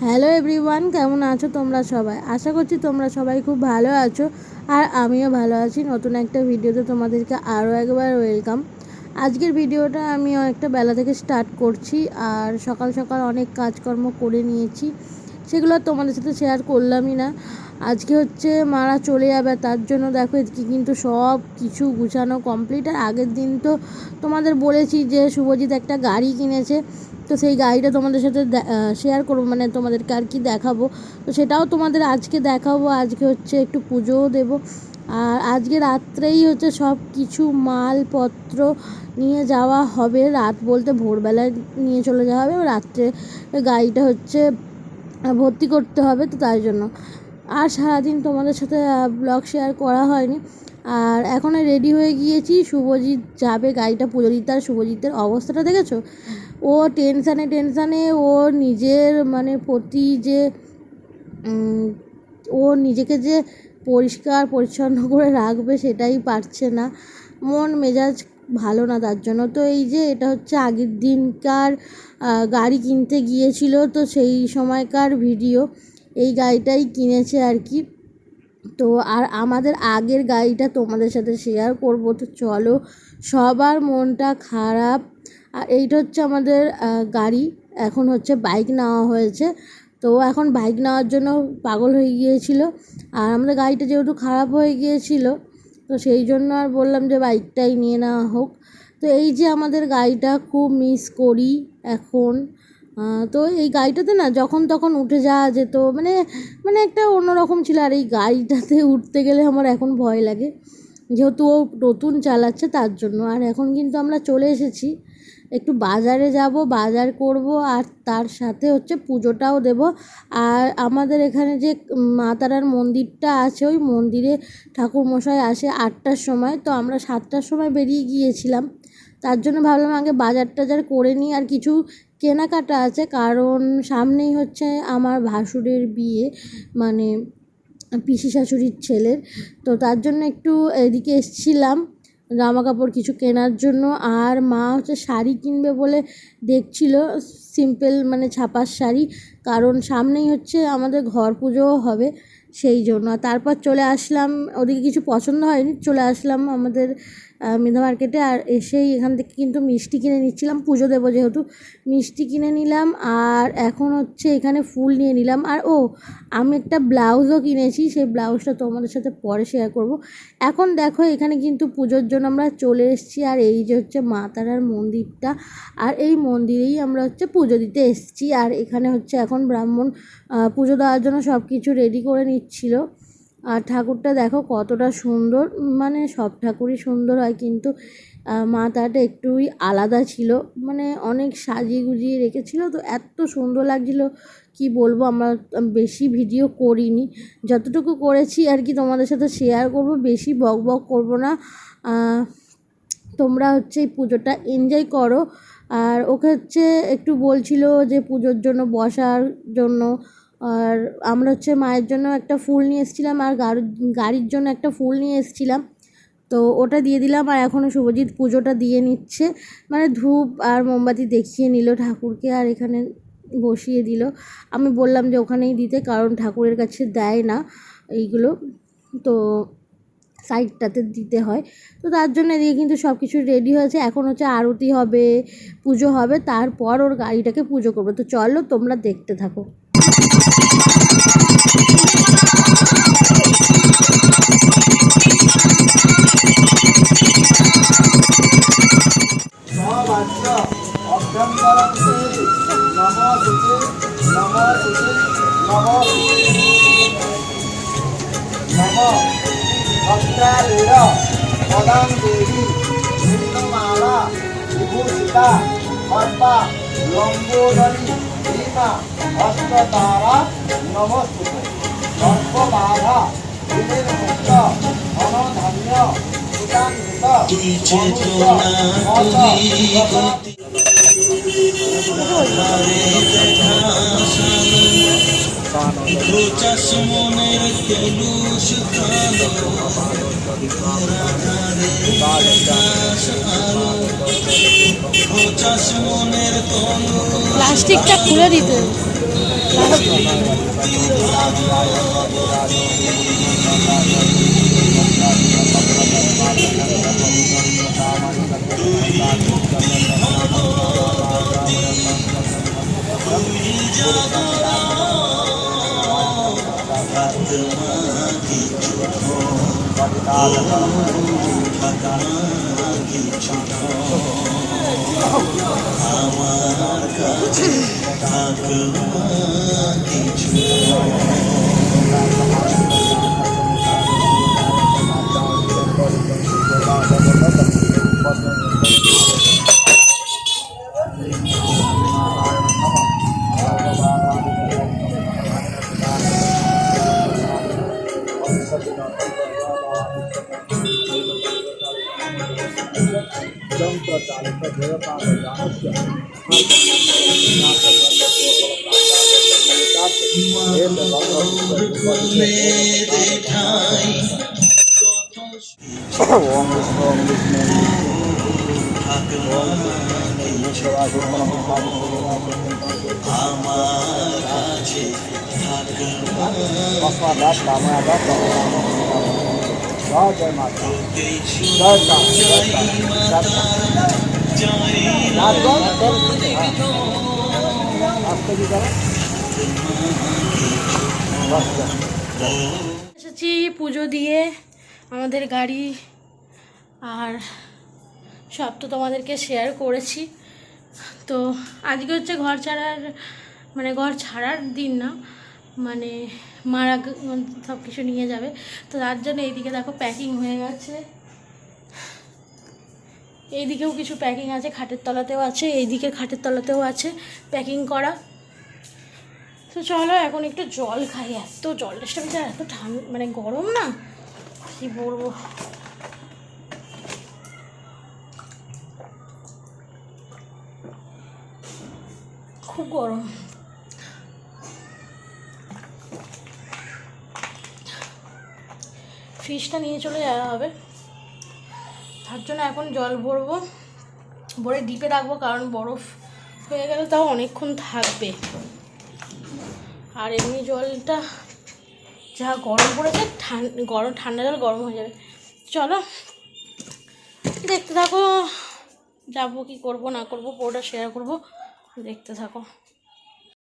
Hello everyone, কেমন আছো তোমরা সবাই? আশা করছি তোমরা সবাই খুব ভালো আছো আর আমিও ভালো আছি। নতুন একটা ভিডিওতে তোমাদেরকে আরও একবার ওয়েলকাম। আজকের ভিডিওটা আমি অনেকটা বেলা থেকে স্টার্ট করছি আর সকাল সকাল অনেক কাজকর্ম করে নিয়েছি, সেগুলো তোমাদের সাথে শেয়ার করলামই না। আজকে হচ্ছে মারা চলে যাবে, তার জন্য দেখো এদিকে কিন্তু সব কিছু গুছানো কমপ্লিট। আর আগের দিন তো তোমাদের বলেছি যে শুভজিৎ একটা গাড়ি কিনেছে, তো সেই গাড়িটা তোমাদের সাথে শেয়ার করবো, মানে তোমাদেরকে আর কি দেখাবো। তো সেটাও তোমাদের আজকে দেখাবো। আজকে হচ্ছে একটু পুজোও দেবো আর আজকে রাত্রেই হচ্ছে সব কিছু মালপত্র নিয়ে যাওয়া হবে। রাত বলতে ভোরবেলায় নিয়ে চলে যাওয়া হবে, রাত্রে গাড়িটা হচ্ছে ভর্তি করতে হবে, তো তাই জন্য আর সারাদিন তোমাদের সাথে ব্লগ শেয়ার করা হয়নি। আর এখন রেডি হয়ে গিয়েছি, শুভজিৎ যাবে গাড়িটা পুজো দিতে। আর শুভজিতের অবস্থাটা দেখেছো? ও টেনশানে ও নিজের মানে প্রতি যে ও নিজেকে যে পরিষ্কার পরিচ্ছন্ন করে রাখবে সেটাই পারছে না, মন মেজাজ ভালো না তার জন্য। তো এই যে এটা হচ্ছে আগের দিনকার গাড়ি কিনতে গিয়েছিল, তো সেই সময়কার ভিডিও। এই গাড়িটাই কিনেছে আর কি। তো আর আমাদের আগের গাড়িটা তোমাদের সাথে শেয়ার করব। তো চলো, সবার মনটা খারাপ। আর এইটা হচ্ছে আমাদের গাড়ি, এখন হচ্ছে বাইক নেওয়া হয়েছে। তো এখন বাইক নেওয়ার জন্য পাগল হয়ে গিয়েছিল। আর আমাদের গাড়িটা যেহেতু খারাপ হয়ে গিয়েছিল, তো সেই জন্য আর বললাম যে বাইকটাই নিয়ে নেওয়া হোক। তো এই যে আমাদের গাড়িটা খুব মিস করি এখন। তো এই গাড়িটাতে না যখন তখন উঠে যাওয়া যেত, মানে মানে একটা অন্যরকম ছিল। আর এই গাড়িটাতে উঠতে গেলে আমার এখন ভয় লাগে, যেহেতু ও নতুন চালাচ্ছে তার জন্য। আর এখন কিন্তু আমরা চলে এসেছি, একটু বাজারে যাব, বাজার করব আর তার সাথে হচ্ছে পুজোটাও দেব। আর আমাদের এখানে যে মা তারার মন্দিরটা আছে, ওই মন্দিরে ঠাকুরমশাই আসে 8টার সময়। তো আমরা 7টার সময় বেরিয়ে গিয়েছিলাম, তার জন্য ভাবলাম আগে বাজার টাজার করে নিই। আর কিছু কেনাকাটা আছে, কারণ সামনেই হচ্ছে আমার ভাসুরের বিয়ে, মানে পিসি শাশুড়ির ছেলের। তো তার জন্য একটু এদিকে এসেছিলাম জামা কাপড় কিছু কেনার জন্য। আর মা হচ্ছে শাড়ি কিনবে বলে দেখছিল, সিম্পল মানে ছাপার শাড়ি, কারণ সামনেই হচ্ছে আমাদের ঘর পুজোও হবে সেই জন্য। তারপর চলে আসলাম, ওদিকে কিছু পছন্দ হয়নি, চলে আসলাম আমাদের মিনা মার্কেটে। আর এসেই এখান থেকে কিন্তু মিষ্টি কিনে নিচ্ছিলাম, পুজো দেবো যেহেতু, মিষ্টি কিনে নিলাম। আর এখন হচ্ছে এখানে ফুল নিয়ে নিলাম। আর আমি একটা ব্লাউজও কিনেছি, সেই ব্লাউজটা তোমাদের সাথে পরে শেয়ার করব। এখন দেখো এখানে কিন্তু পুজোর জন্য আমরা চলে এসেছি। আর এই যে হচ্ছে মা তারার মন্দিরটা, আর এই মন্দিরেই আমরা হচ্ছে পুজো দিতে এসেছি। আর এখানে হচ্ছে এখন ব্রাহ্মণ পুজো দেওয়ার জন্য সব কিছু রেডি করে নিচ্ছিল। আর ঠাকুরটা দেখো কতটা সুন্দর, মানে সব ঠাকুরই সুন্দর হয়, কিন্তু মা তারাটা একটুই আলাদা ছিল, মানে অনেক সাজিয়ে গুজিয়ে রেখেছিল, তো এত সুন্দর লাগছিল কি বলবো। আমরা বেশি ভিডিও করিনি, যতটুকু করেছি আর কি তোমাদের সাথে শেয়ার করব, বেশি বক বক করবো না। তোমরা হচ্ছে এই পুজোটা এনজয় করো। আর ওকে হচ্ছে একটু বলছিল যে পুজোর জন্য বসার জন্য, আর আমরা হচ্ছে মায়ের জন্য একটা ফুল নিয়ে এসেছিলাম আর গাড়ির জন্য একটা ফুল নিয়ে এসেছিলাম, তো ওটা দিয়ে দিলাম। আর এখনও শুভজিৎ পুজোটা দিয়ে নিচ্ছে, মানে ধূপ আর মোমবাতি দেখিয়ে নিল ঠাকুরকে আর এখানে বসিয়ে দিল। আমি বললাম যে ওখানেই দিতে, কারণ ঠাকুরের কাছে দেয় না এইগুলো, তো সাইডটাতে দিতে হয়। তো তার জন্য এদিকে কিন্তু সব কিছু রেডি হয়েছে। এখন হচ্ছে আরতি হবে, পুজো হবে, তারপর ওর গাড়িটাকে পুজো করবে। তো চলো তোমরা দেখতে থাকো। পদাং দেবী নীলমালা বিভূষিতা পদ্মা লম্বোদরী ভীমা হস্ততারা নমস্তুতে সর্ববাধা বিনির্মুক্ত অনধান্য সুতান্বিত প্রচাস মনের কলুষ প্লাস্টিকটা খুলে দিতে। আমার কাছে जय माता जय এসেছি পুজো দিয়ে আমাদের গাড়ি আর সব তো তোমাদেরকে শেয়ার করেছি। তো আজকে হচ্ছে ঘর ছাড়ার দিন না, মানে মারা সব কিছু নিয়ে যাবে, তো তার জন্য এইদিকে দেখো প্যাকিং হয়ে গেছে। এইদিকেও কিছু প্যাকিং আছে, খাটের তলাতেও আছে, এইদিকে খাটের তলাতেও আছে প্যাকিং করা। তো চলো এখন একটু জল খাই, এত জল টেস্টটা এত ঠান্ডা মানে গরম না কি বলবো। খুব গরম। ফ্রিজটা নিয়ে চলে যাওয়া হবে, তার জন্য এখন জল ভরবো, ভরে ডিপে রাখবো, কারণ বরফ হয়ে গেলে তাও অনেকক্ষণ থাকবে। আর এমনি জলটা যা গরম পড়েছে ঠান্ডা জল গরম হয়ে যাবে। চলো দেখতে থাকো, যাবো কি করব না করব পুরোটা শেয়ার করব, দেখতে থাকো।